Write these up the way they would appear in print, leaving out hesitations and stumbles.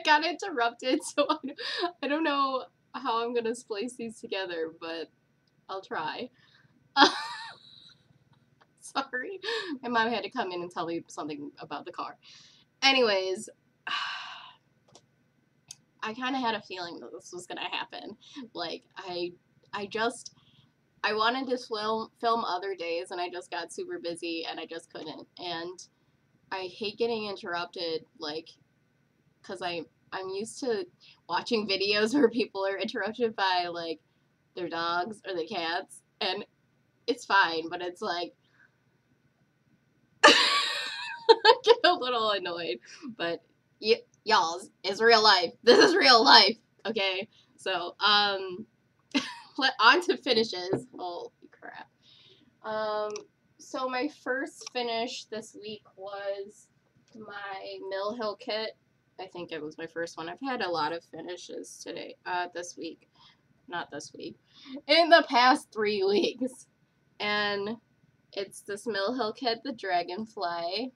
got interrupted, so I don't know how I'm gonna splice these together, but I'll try. Sorry. My mom had to come in and tell me something about the car. Anyways, I kind of had a feeling that this was gonna happen. Like, I wanted to film other days, and I just got super busy, and I just couldn't. And I hate getting interrupted, like, because I'm used to watching videos where people are interrupted by, like, their dogs or their cats, and it's fine, but it's like, I get a little annoyed, but y'all, it's real life. This is real life, okay? So, on to finishes. Holy crap. So my first finish this week was my Mill Hill kit. I think it was my first one. I've had a lot of finishes today, this week. Not this week. In the past 3 weeks. And it's this Mill Hill kit, the Dragonfly.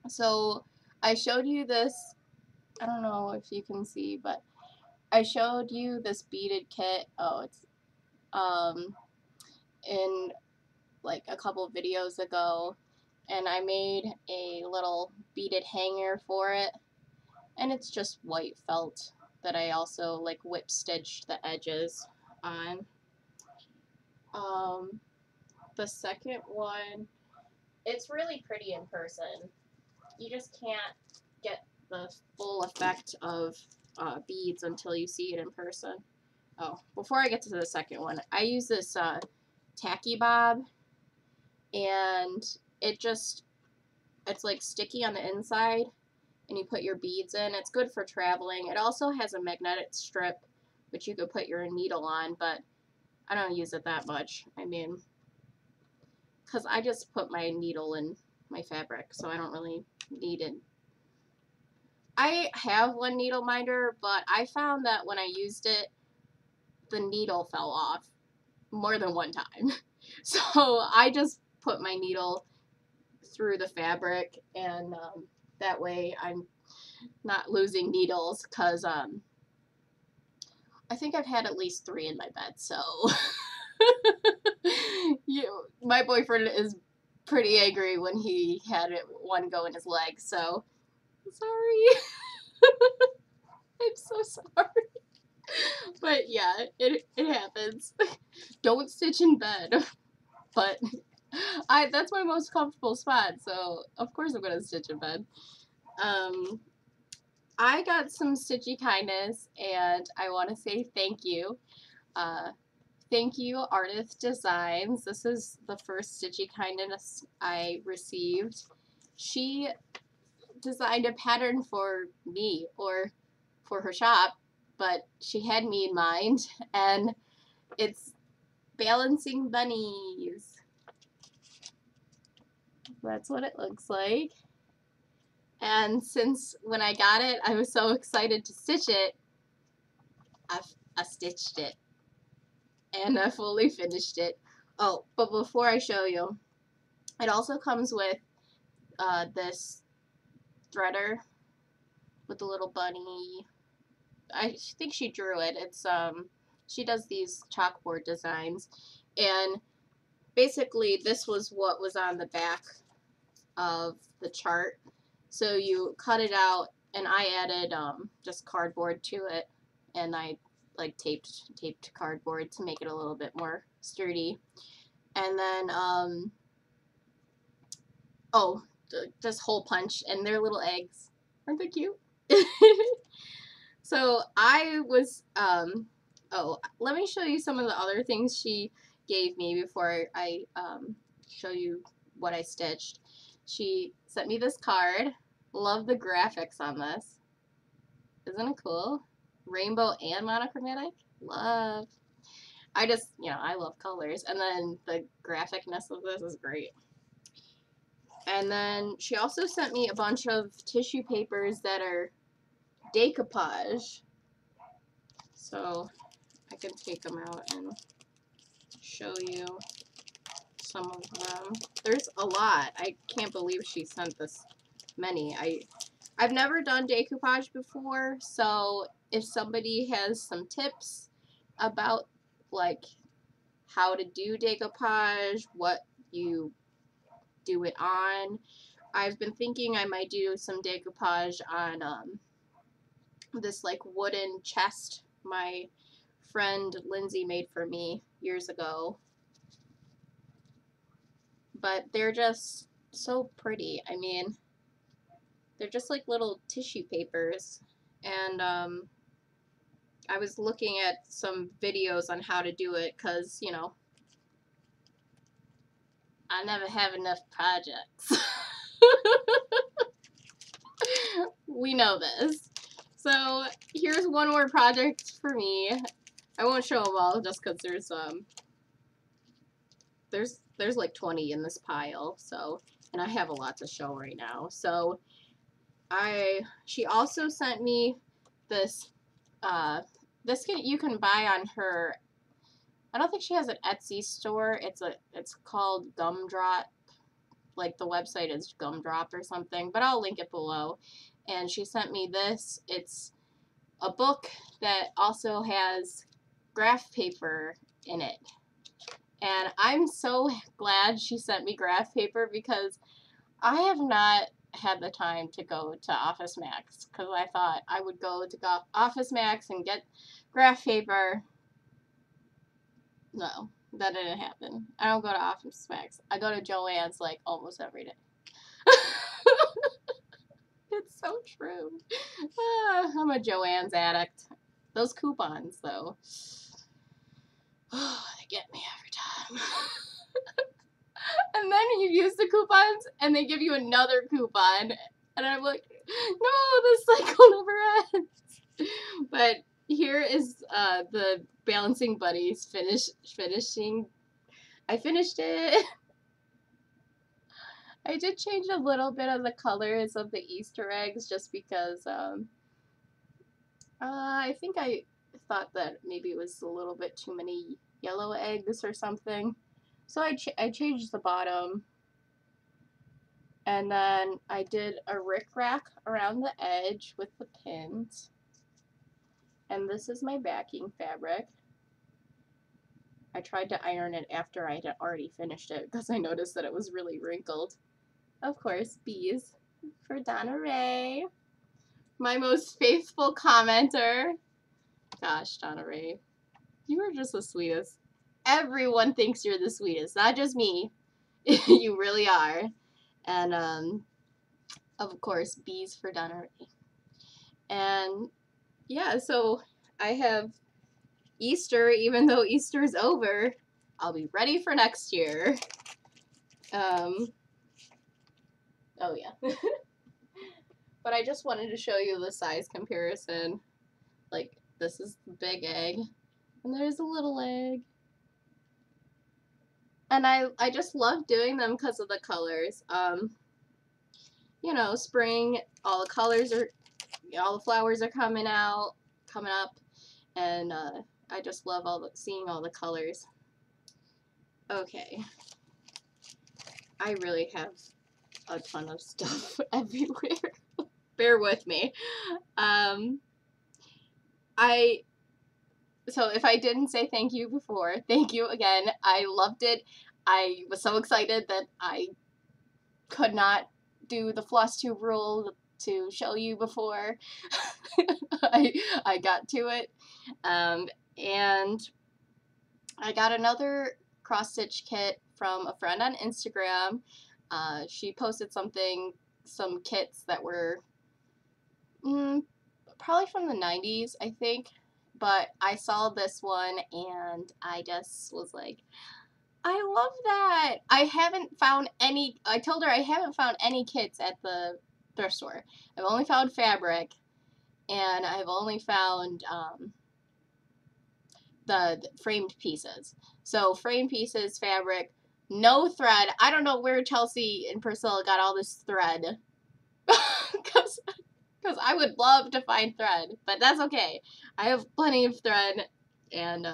So I showed you this, I don't know if you can see, but I showed you this beaded kit. Oh, it's in like a couple videos ago, and I made a little beaded hanger for it, and it's just white felt that I also like whip stitched the edges on. The second one, it's really pretty in person. You just can't get the full effect of beads until you see it in person. Oh, before I get to the second one, I use this tacky bob, and it's like sticky on the inside, and you put your beads in. It's good for traveling. It also has a magnetic strip, which you could put your needle on, but I don't use it that much. I mean, because I just put my needle in my fabric, so I don't really need it. I have one needle minder, but I found that when I used it, the needle fell off more than one time. So I just put my needle through the fabric, and that way I'm not losing needles, because I think I've had at least 3 in my bed, so my boyfriend is pretty angry when he had one go in his leg, so sorry. I'm so sorry. But yeah, it happens. Don't stitch in bed. But that's my most comfortable spot, so of course I'm gonna stitch in bed. I got some stitchy kindness, and I want to say thank you. Thank you, Artist Designs. This is the first stitchy kindness I received. She designed a pattern for me, or for her shop, but she had me in mind, and it's balancing bunnies. That's what it looks like. And since when I got it, I was so excited to stitch it, I stitched it, and I fully finished it. Oh, but before I show you, it also comes with this threader with the little bunny. I think she drew it. It's she does these chalkboard designs, and basically this was what was on the back of the chart. So you cut it out, and I added just cardboard to it, and I like taped cardboard to make it a little bit more sturdy. And then oh, just hole punch, and they're little eggs. Aren't they cute? So I was oh, let me show you some of the other things she gave me before I show you what I stitched. She sent me this card. Love the graphics on this. Isn't it cool? Rainbow and monochromatic. Love. I just, I love colors. And then the graphicness of this is great. And then she also sent me a bunch of tissue papers that are decoupage. So I can take them out and show you some of them. There's a lot. I can't believe she sent this many. I've never done decoupage before, so if somebody has some tips about like how to do decoupage, what you do it on, I've been thinking I might do some decoupage on this like wooden chest my friend Lindsay made for me years ago. But they're just so pretty. I mean, they're just like little tissue papers. And I was looking at some videos on how to do it because, you know, I never have enough projects. We know this. So here's one more project for me. I won't show them all just because there's like 20 in this pile. So, and I have a lot to show right now. So she also sent me this this kit you can buy on her. I don't think she has an Etsy store. It's called Gumdrop. Like the website is Gumdrop or something, but I'll link it below. And she sent me this. It's a book that also has graph paper in it. And I'm so glad she sent me graph paper because I have not had the time to go to Office Max because I thought I would go to Office Max and get graph paper. No, that didn't happen. I don't go to Office Max. I go to Joann's like almost every day. It's so true. I'm a Joann's addict. Those coupons, though, they get me every time. And then you use the coupons, and they give you another coupon. And I'm like, no, this cycle never ends. But here is the Balancing Buddies finishing. I finished it. I did change a little bit of the colors of the Easter eggs just because I think I thought that maybe it was a little bit too many yellow eggs or something. So I changed the bottom. And then I did a rickrack around the edge with the pins. And this is my backing fabric. I tried to iron it after I had already finished it because I noticed that it was really wrinkled. Of course, bees for Donna Ray. My most faithful commenter. Gosh, Donna Ray. You are just the sweetest. Everyone thinks you're the sweetest, not just me. You really are. And, of course, bees for Donna Ray. And, yeah, so I have Easter, even though Easter's over. I'll be ready for next year. Oh, yeah. But I just wanted to show you the size comparison. Like, this is the big egg, and there's a little egg. And I just love doing them because of the colors. You know, spring, all the colors are, all the flowers are coming up, and I just love seeing all the colors. Okay. I really have a ton of stuff everywhere. Bear with me. So if I didn't say thank you before, thank you again. I loved it. I was so excited that I could not do the Flosstube rule to show you before I got to it. And I got another cross-stitch kit from a friend on Instagram. She posted some kits that were probably from the 90s, I think. But I saw this one and I just was like, I love that. I told her I haven't found any kits at the thrift store. I've only found fabric, and I've only found the framed pieces. So framed pieces, fabric, no thread. I don't know where Chelsea and Priscilla got all this thread. Because I would love to find thread, but that's okay. I have plenty of thread, and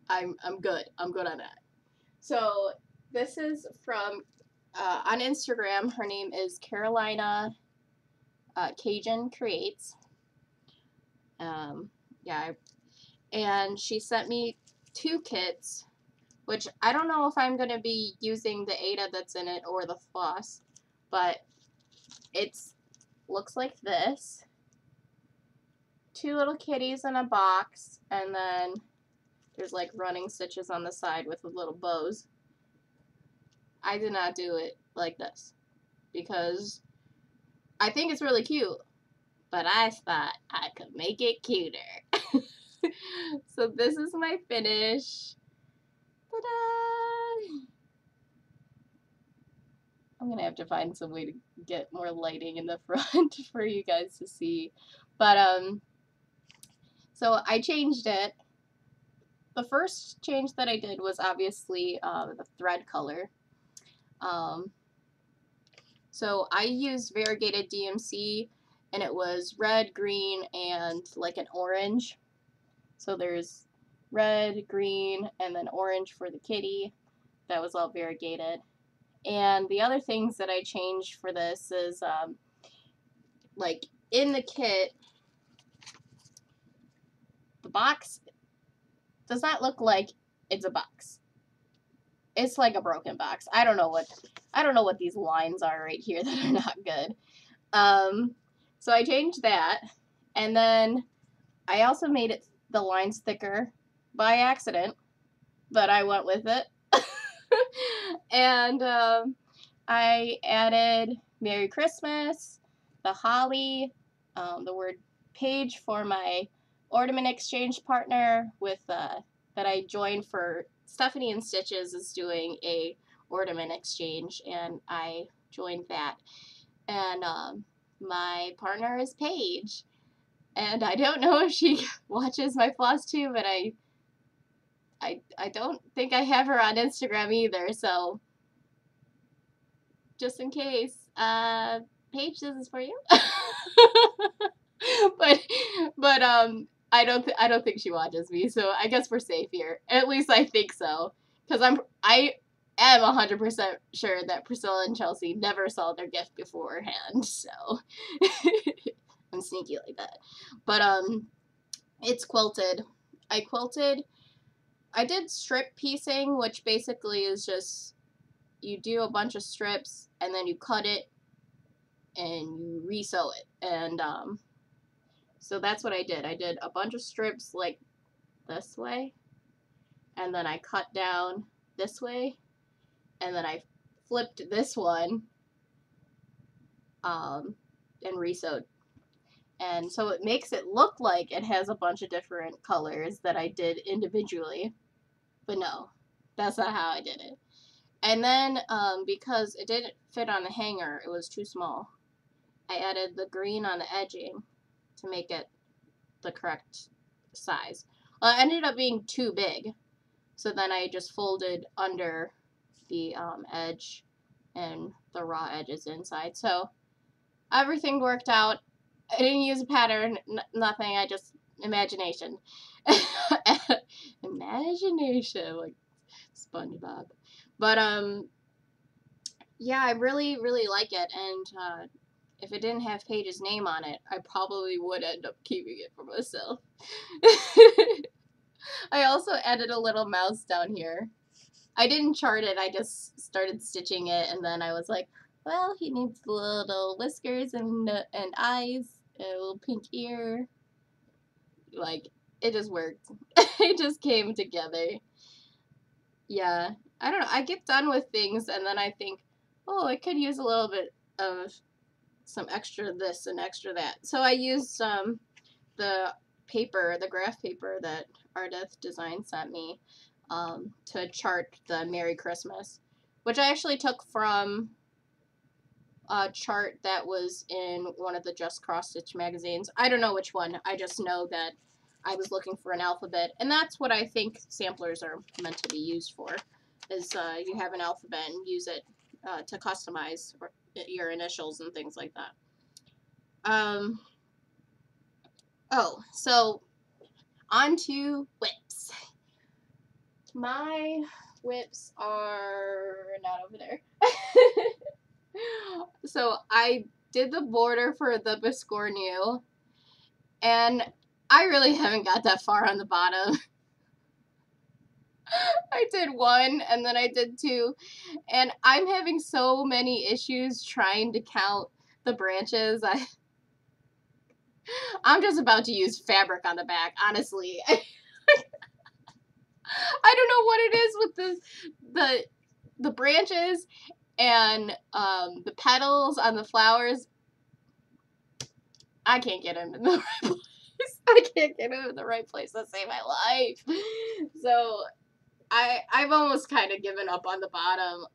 I'm good. I'm good on that. So this is from on Instagram. Her name is Carolina Cajun Creates. Yeah, and she sent me 2 kits, which I don't know if I'm going to be using the Ada that's in it or the floss, but it's looks like this. 2 little kitties in a box, and then there's like running stitches on the side with little bows. I did not do it like this because I think it's really cute, but I thought I could make it cuter. So this is my finish. Ta-da! I'm gonna have to find some way to get more lighting in the front for you guys to see. But so I changed it. The first change that I did was obviously the thread color. So I used variegated DMC, and it was red, green, and like an orange. So there's red, green, and then orange for the kitty. That was all variegated. And the other things that I changed for this is, like, in the kit, the box does not look like it's a box. It's like a broken box. I don't know what these lines are right here that are not good. So I changed that, and then I also made it the lines thicker by accident, but I went with it. And I added Merry Christmas, the holly, the word page for my ornament exchange partner with that I joined for Stephanie and Stitches is doing a ornament exchange, and I joined that. And my partner is Paige, and I don't know if she watches my Flosstube, but I don't think I have her on Instagram either, so just in case, Paige, this is for you. but I don't think she watches me, so I guess we're safe here. At least I think so, because I am 100% sure that Priscilla and Chelsea never saw their gift beforehand, so I'm sneaky like that. But it's quilted. I did strip piecing, which basically is just you do a bunch of strips and then you cut it and you resew it. And so that's what I did. I did a bunch of strips like this way, and then I cut down this way, and then I flipped this one and resewed. And so it makes it look like it has a bunch of different colors that I did individually. But no, that's not how I did it. And then, because it didn't fit on the hanger, it was too small, I added the green on the edging to make it the correct size. Well, it ended up being too big, so then I just folded under the edge and the raw edges inside. So everything worked out. I didn't use a pattern, nothing, I just, imagination. Imagination, like SpongeBob. But, yeah, I really, really like it, and, if it didn't have Paige's name on it, I probably would end up keeping it for myself. I also added a little mouse down here. I didn't chart it, I just started stitching it, and then I was like, well, he needs little whiskers and eyes, and a little pink ear. Like, it just worked. It just came together. Yeah, I don't know, I get done with things, and then I think, oh, I could use a little bit of some extra this and extra that. So I used the paper, the graph paper that Ardeth Design sent me to chart the Merry Christmas, which I actually took from a chart that was in one of the Just Cross Stitch magazines. I don't know which one. I just know that I was looking for an alphabet, and that's what I think samplers are meant to be used for, is you have an alphabet and use it to customize your initials and things like that. Oh, so on to whips. My whips are not over there. So I did the border for the biscornu, and I really haven't got that far on the bottom. I did one, and then I did two, and I'm having so many issues trying to count the branches. I'm just about to use fabric on the back, honestly. I don't know what it is with the branches and the petals on the flowers. I can't get them in the right place. I can't get them in the right place to save my life. So I've almost kind of given up on the bottom.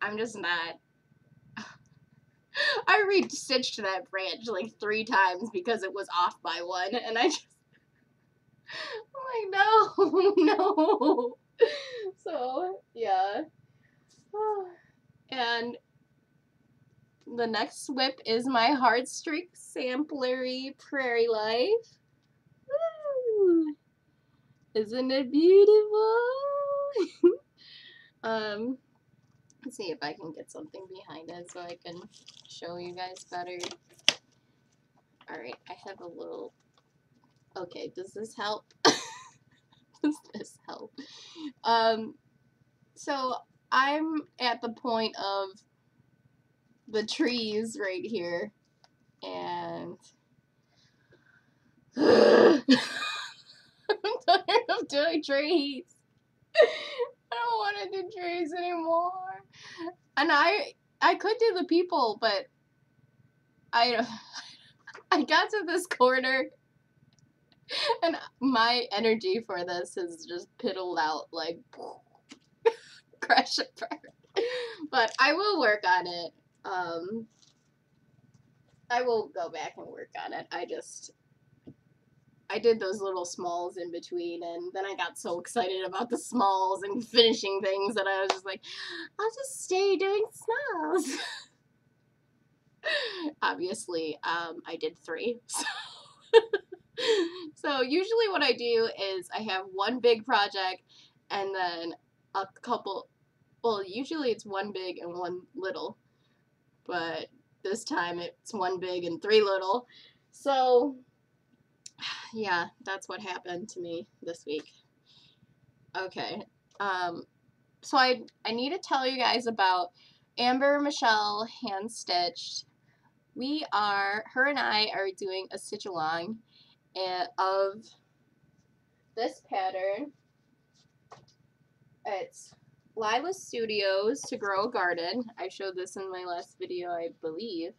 I'm just not. I re-stitched that branch like 3 times because it was off by one, and I'm like, no, no. So, yeah. And the next whip is my Heartstreak Samplery Prairie Life. Woo! Isn't it beautiful? Let's see if I can get something behind it so I can show you guys better. Alright, I have a little... Okay, does this help? Does this help? So I'm at the point of the trees right here, and I'm tired of doing trees. I don't want to do trees anymore. And I could do the people, but I got to this corner, and my energy for this has just piddled out like crash and burn. But I will work on it. I will go back and work on it. I did those little smalls in between, and then I got so excited about the smalls and finishing things that I was just like, I'll just stay doing smalls. Obviously, I did 3. So usually what I do is I have one big project and then a couple, well, usually it's one big and one little, but this time it's one big and 3 little. So yeah, that's what happened to me this week. Okay, so I need to tell you guys about Amber Michelle Hand Stitched. Her and I are doing a stitch along of this pattern. It's Lila Studios to Grow a Garden. I showed this in my last video, I believe,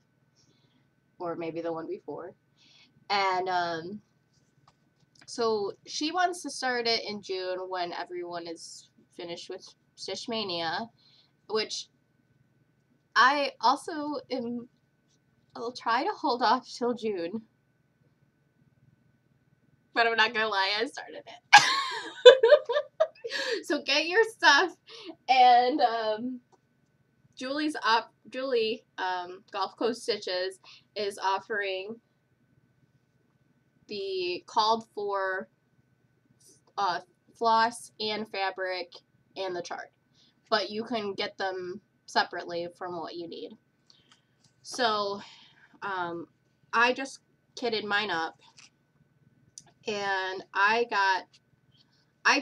or maybe the one before. And so she wants to start it in June when everyone is finished with Stitch Mania, which I also I'll try to hold off till June. But I'm not gonna lie, I started it. So get your stuff, and Julie, Gulf Coast Stitches, is offering the called for floss and fabric and the chart, but you can get them separately from what you need. So I just kitted mine up, and I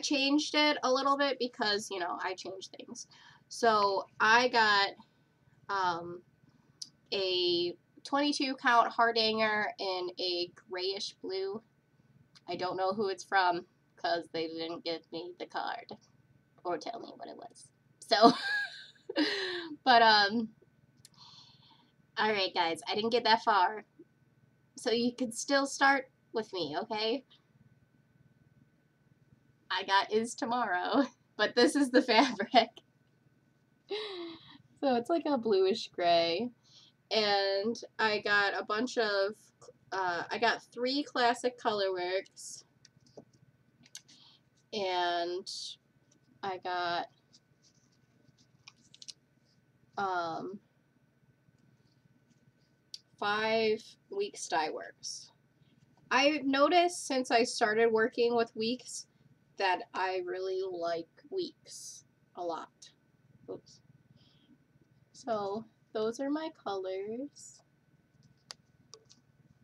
changed it a little bit because, you know, I change things. So I got a 22 count heart hanger in a grayish blue. I don't know who it's from because they didn't give me the card or tell me what it was. So, but alright guys, I didn't get that far. So you can still start with me, okay? I got is tomorrow, but this is the fabric. So it's like a bluish gray, and I got a bunch of, I got 3 classic colorworks, and I got 5 Weeks dye works. I've noticed since I started working with Weeks that I really like Weeks a lot. Oops. So those are my colors.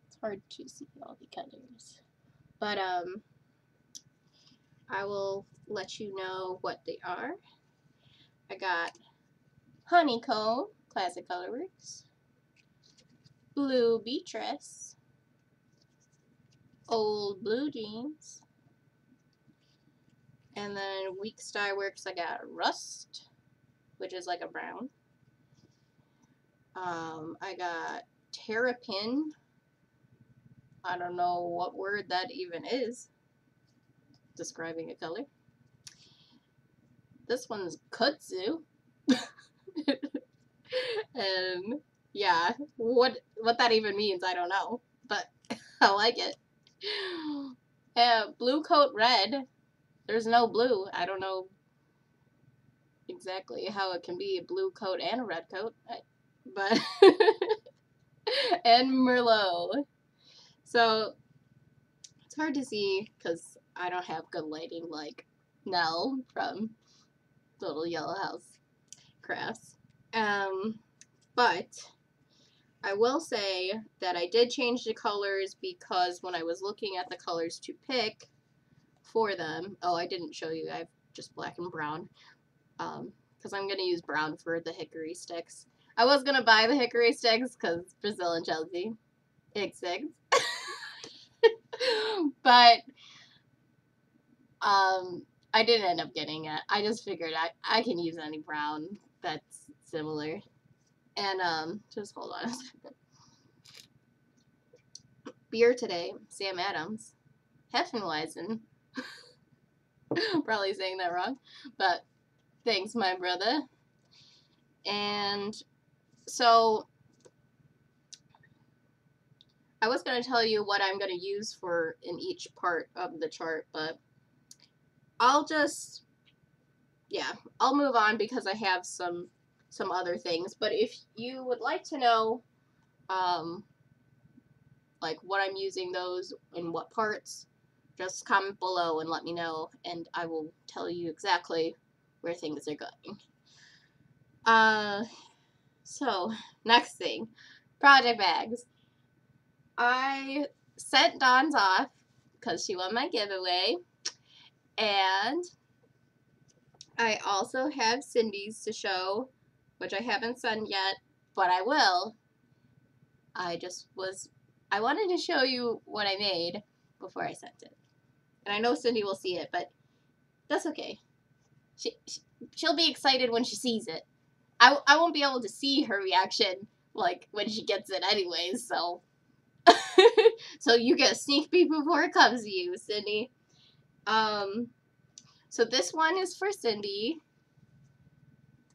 It's hard to see all the colors. But I will let you know what they are. I got Honeycomb, Classic Colorworks, Blue Beatrice, Old Blue Jeans, and then Week Star Works I got Rust, which is like a brown. I got Terrapin. I don't know what word that even is describing a color. This one's Kudzu. And yeah, what that even means, I don't know, but I like it. Blue Coat Red. There's no blue. I don't know exactly how it can be a blue coat and a red coat, but and Merlot. So it's hard to see because I don't have good lighting like Nell from Little Yellow House Crafts. But I will say that I did change the colors because when I was looking at the colors to pick for them, oh, I didn't show you, I have just black and brown, because I'm going to use brown for the hickory sticks. I was going to buy the hickory sticks because Brazil and Chelsea, sticks. But I didn't end up getting it. I just figured I can use any brown that's similar. And just hold on a second. Beer today, Sam Adams, Heffenweisen. Probably saying that wrong, but thanks, my brother. And so I was going to tell you what I'm going to use for in each part of the chart, but I'll just, yeah, I'll move on because I have some other things. But if you would like to know, like what I'm using those in what parts, just comment below and let me know, and I will tell you exactly where things are going. So next thing, project bags. I sent Dawn's off because she won my giveaway, and I also have Cindy's to show, which I haven't sent yet, but I will. I wanted to show you what I made before I sent it. And I know Cindy will see it, but that's okay. She'll be excited when she sees it. I won't be able to see her reaction, like, when she gets it anyways, so. So you get a sneak peek before it comes to you, Cindy. So this one is for Cindy.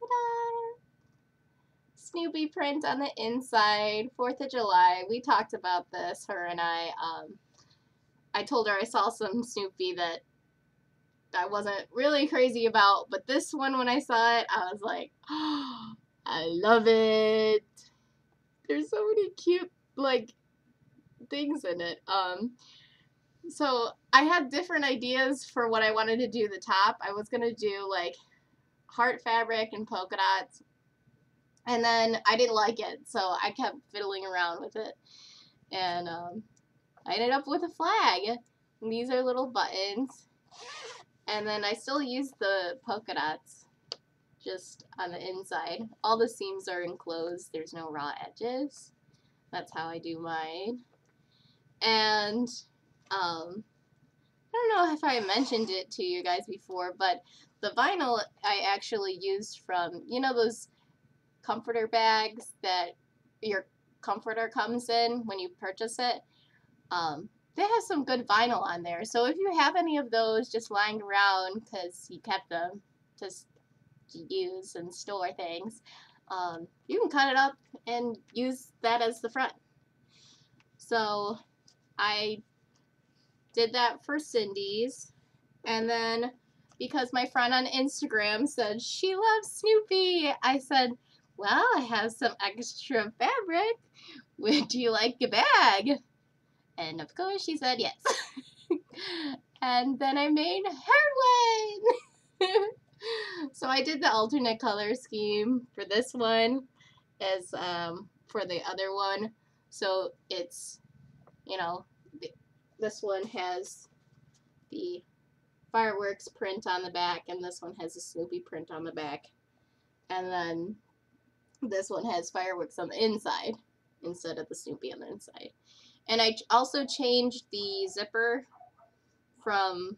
Ta-da! Snoopy print on the inside, 4th of July. We talked about this, her and I. I told her I saw some Snoopy that I wasn't really crazy about, but this one, when I saw it, I was like, oh, I love it. There's so many cute, like, things in it. So I had different ideas for what I wanted to do the top. I was going to do, like, heart fabric and polka dots, and then I didn't like it, so I kept fiddling around with it, and I ended up with a flag. And these are little buttons, and then I still use the polka dots just on the inside. All the seams are enclosed. There's no raw edges. That's how I do mine. And I don't know if I mentioned it to you guys before, but the vinyl I actually used from, you know, those comforter bags that your comforter comes in when you purchase it. They have some good vinyl on there. So if you have any of those just lying around because you kept them just to use and store things, you can cut it up and use that as the front. So I did that for Cindy's, and then because my friend on Instagram said she loves Snoopy, I said, well, I have some extra fabric. Would you like a bag? And of course she said yes. And then I made her one. So I did the alternate color scheme for this one, as for the other one. So it's, you know, this one has the fireworks print on the back, and this one has a Snoopy print on the back. And then this one has fireworks on the inside instead of the Snoopy on the inside. And I also changed the zipper from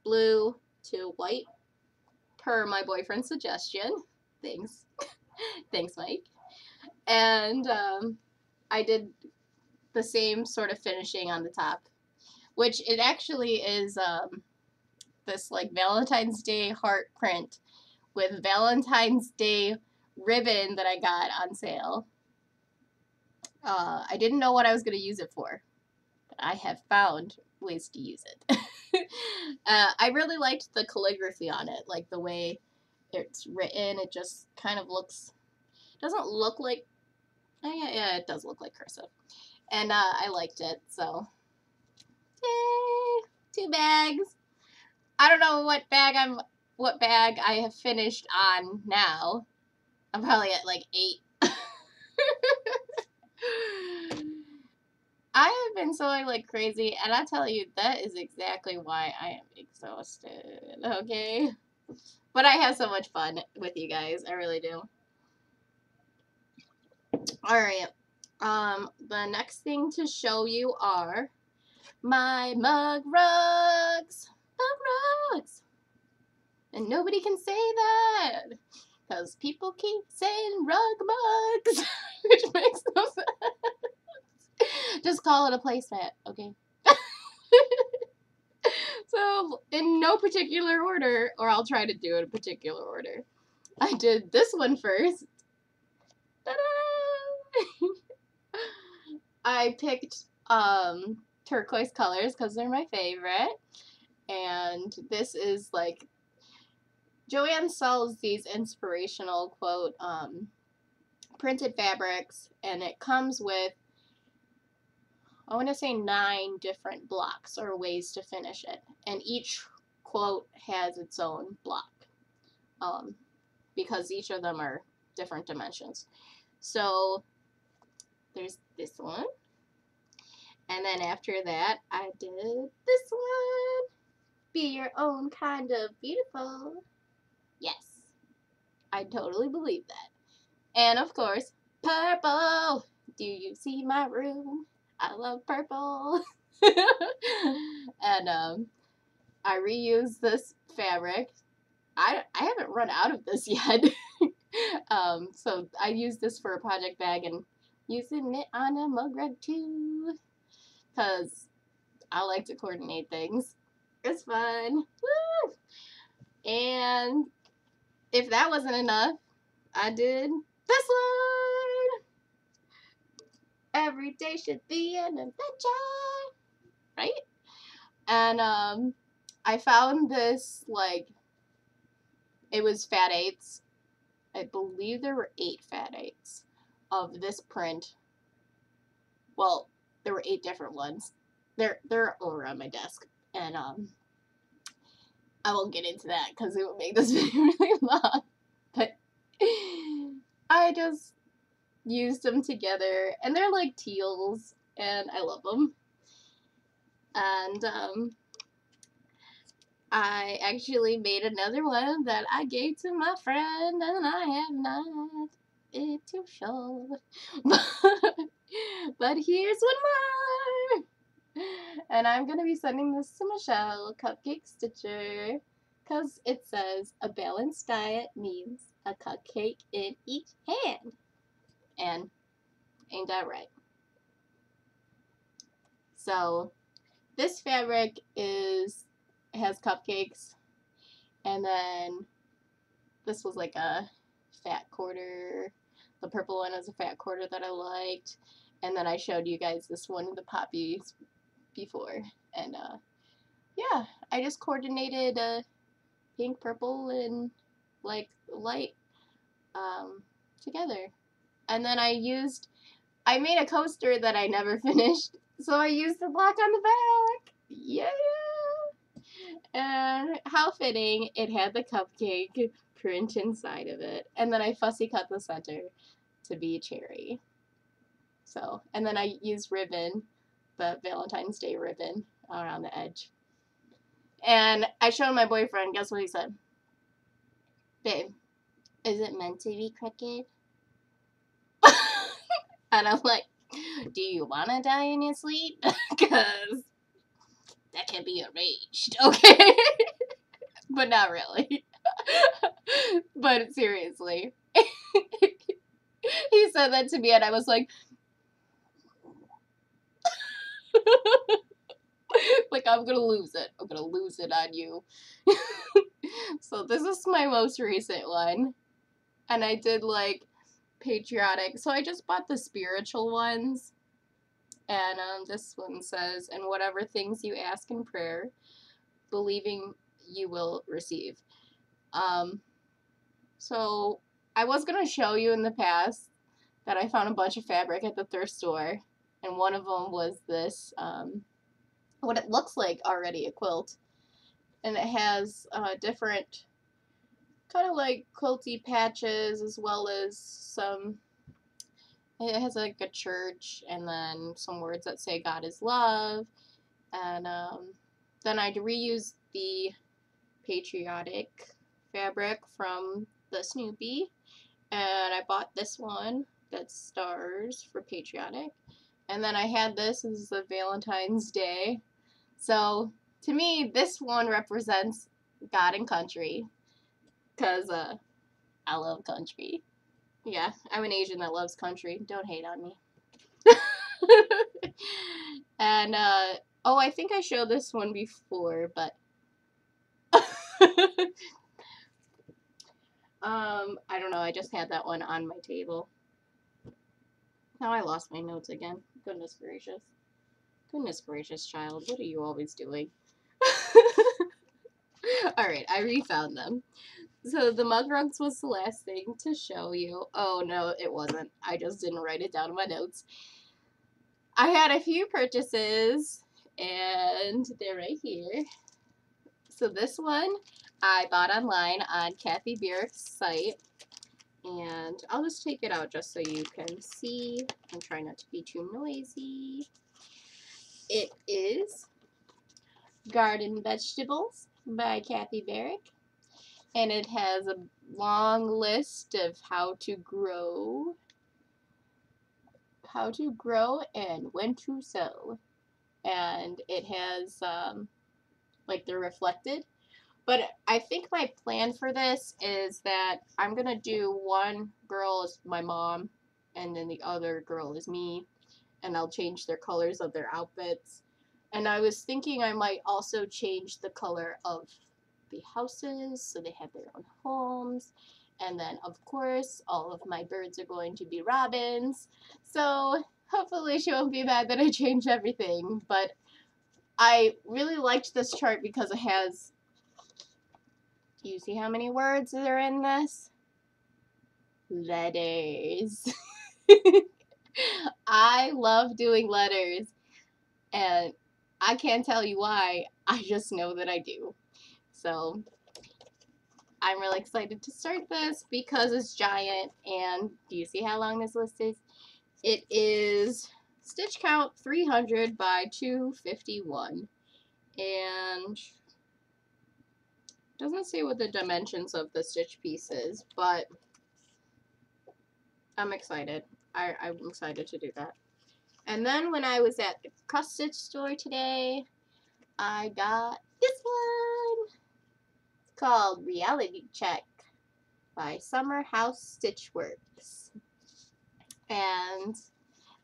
blue to white per my boyfriend's suggestion. Thanks. Thanks, Mike. And I did the same sort of finishing on the top, which it actually is this like Valentine's Day heart print with Valentine's Day ribbon that I got on sale. I didn't know what I was going to use it for, but I have found ways to use it. I really liked the calligraphy on it, like the way it's written. It just kind of looks, doesn't look like, yeah, it does look like cursive. And I liked it, so yay! 2 bags. I don't know what bag I have finished on now. I'm probably at like 8. I have been sewing like crazy, and I tell you, that is exactly why I am exhausted, okay? But I have so much fun with you guys, I really do. Alright, the next thing to show you are my mug rugs. Mug rugs! And nobody can say that, because people keep saying rug mugs, which makes no sense. Just call it a placemat, okay? So, in no particular order, or I'll try to do it in particular order. I did this one first. Ta-da! I picked turquoise colors because they're my favorite. And this is like, Joanne sells these inspirational, quote, printed fabrics, and it comes with, I want to say 9 different blocks or ways to finish it. And each quote has its own block, because each of them are different dimensions. So there's this one. And then after that, I did this one. Be your own kind of beautiful. Yes, I totally believe that. And of course, purple. Do you see my room? I love purple. And I reused this fabric. I haven't run out of this yet. So I used this for a project bag and using it on a mug rug too, because I like to coordinate things. It's fun. Woo! And if that wasn't enough, I did this one. Every day should be an adventure, right? And I found this, like, it was fat 8s. I believe there were 8 fat 8s of this print. Well, there were 8 different ones. They're over on my desk, and I won't get into that because it would make this video really long. But I just used them together, and they're like teals, and I love them. And I actually made another one that I gave to my friend, and I have not it to show. But here's one more! And I'm going to be sending this to Michelle, Cupcake Stitcher, because it says, a balanced diet means a cupcake in each hand. And ain't that right? So this fabric has cupcakes, and then this was like a fat quarter. The purple one is a fat quarter that I liked, and then I showed you guys this one with the poppies before, and yeah, I just coordinated pink, purple, and like light together. And then I made a coaster that I never finished, so I used the block on the back. Yeah! And how fitting, it had the cupcake print inside of it. And then I fussy cut the center to be cherry. So, and then I used ribbon, the Valentine's Day ribbon, around the edge. And I showed my boyfriend, guess what he said? Babe, is it meant to be crooked? And I'm like, do you want to die in your sleep? Because that can be arranged, okay? But not really. But seriously. He said that to me and I was like, like, I'm gonna lose it. I'm gonna lose it on you. So this is my most recent one. And I did, like, patriotic. So I just bought the spiritual ones. And this one says, and whatever things you ask in prayer, believing you will receive. So I was going to show you in the past that I found a bunch of fabric at the thrift store. And one of them was this, what it looks like already a quilt. And it has different kind of like quilty patches as well as some, it has like a church and then some words that say God is love. And then I reused the patriotic fabric from the Snoopy. And I bought this one that's stars for patriotic. And then I had this as the Valentine's Day. So to me, this one represents God and country. Because I love country. Yeah, I'm an Asian that loves country. Don't hate on me. And, oh, I think I showed this one before, but I don't know, I just had that one on my table. Now I lost my notes again. Goodness gracious. Goodness gracious, child. What are you always doing? Alright, I refound them. So the mug rugs was the last thing to show you. Oh, no, it wasn't. I just didn't write it down in my notes. I had a few purchases, and they're right here. So this one I bought online on Kathy Varrick's site. And I'll just take it out just so you can see. I'm trying not to be too noisy. It is Garden Vegetables by Kathy Varrick. And it has a long list of how to grow and when to sow. And it has, like, they're reflected. But I think my plan for this is that I'm going to do one girl as my mom, and then the other girl is me, and I'll change their colors of their outfits. And I was thinking I might also change the color of the houses, so they have their own homes. And then, of course, all of my birds are going to be robins. So hopefully she won't be mad that I changed everything. But I really liked this chart because it has... Do you see how many words are in this? Letters. I love doing letters, and I can't tell you why. I just know that I do. So I'm really excited to start this because it's giant. And do you see how long this list is? It is stitch count 300 by 251. And doesn't say what the dimensions of the stitch piece is, but I'm excited. I'm excited to do that. And then when I was at the cross stitch store today, I got this one. It's called Reality Check by Summer House Stitch Works. And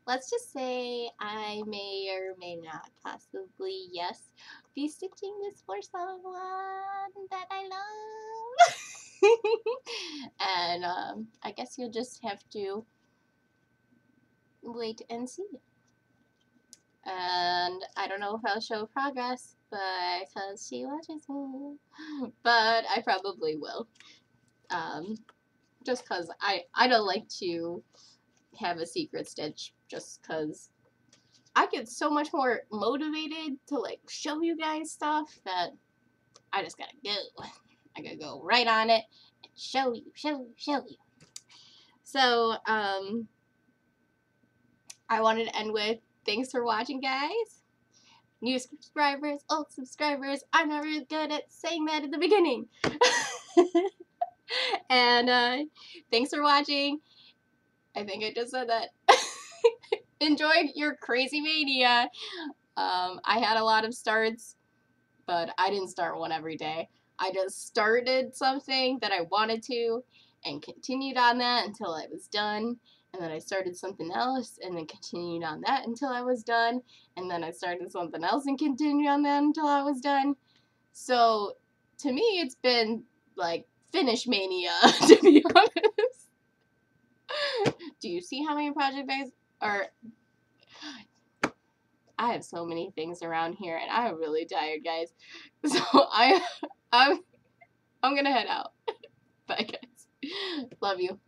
let's just say I may or may not, possibly, yes, be stitching this for someone that I love. And I guess you'll just have to wait and see. And I don't know if I'll show progress because she watches me, but I probably will. Just because I don't like to have a secret stitch, just because I get so much more motivated to, like, show you guys stuff that I just gotta go. I gotta go right on it and show you. So, I wanted to end with thanks for watching, guys. New subscribers, old subscribers. I'm not really good at saying that at the beginning. And thanks for watching. I think I just said that. Enjoyed your crazy mania. I had a lot of starts, but I didn't start one every day. I just started something that I wanted to and continued on that until I was done. And then I started something else and then continued on that until I was done. And then I started something else and continued on that until I was done. So to me, it's been like finish mania, to be honest. Do you see how many project bags are? I have so many things around here and I'm really tired, guys. So I'm gonna head out. Bye, guys. Love you.